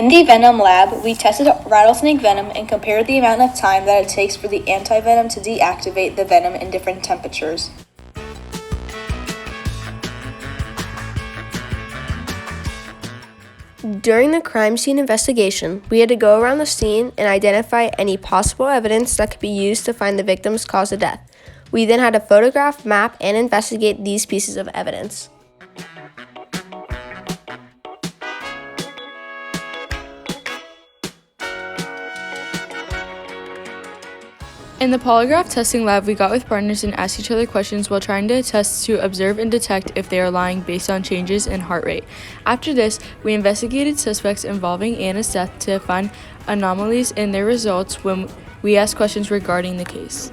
In the venom lab, we tested rattlesnake venom and compared the amount of time that it takes for the antivenom to deactivate the venom in different temperatures. During the crime scene investigation, we had to go around the scene and identify any possible evidence that could be used to find the victim's cause of death. We then had to photograph, map, and investigate these pieces of evidence. In the polygraph testing lab, we got with partners and asked each other questions while trying to test to observe and detect if they are lying based on changes in heart rate. After this, we investigated suspects involving Anna's death to find anomalies in their results when we asked questions regarding the case.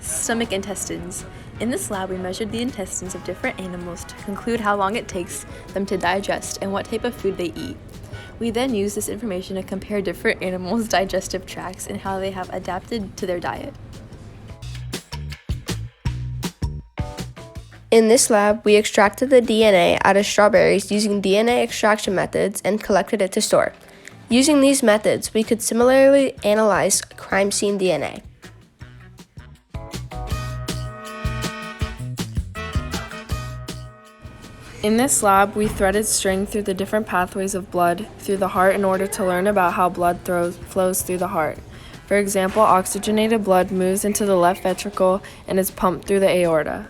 Stomach intestines. In this lab, we measured the intestines of different animals to conclude how long it takes them to digest and what type of food they eat. We then use this information to compare different animals' digestive tracts and how they have adapted to their diet. In this lab, we extracted the DNA out of strawberries using DNA extraction methods and collected it to store. Using these methods, we could similarly analyze crime scene DNA. In this lab, we threaded string through the different pathways of blood through the heart in order to learn about how blood flows through the heart. For example, oxygenated blood moves into the left ventricle and is pumped through the aorta.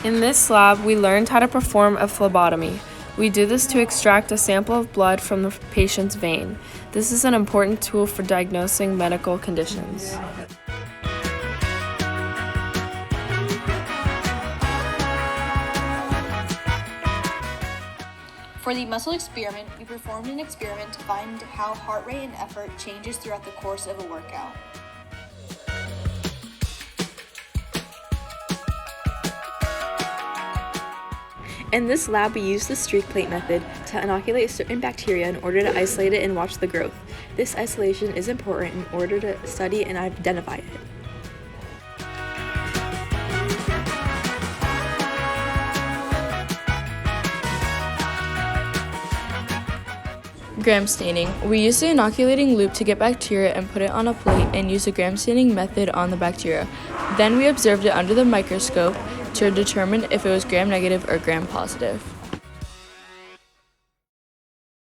In this lab, we learned how to perform a phlebotomy. We do this to extract a sample of blood from the patient's vein. This is an important tool for diagnosing medical conditions. For the muscle experiment, we performed an experiment to find how heart rate and effort changes throughout the course of a workout. In this lab, we used the streak plate method to inoculate certain bacteria in order to isolate it and watch the growth. This isolation is important in order to study and identify it. Gram staining. We used the inoculating loop to get bacteria and put it on a plate and used the gram staining method on the bacteria. Then we observed it under the microscope to determine if it was gram negative or gram positive.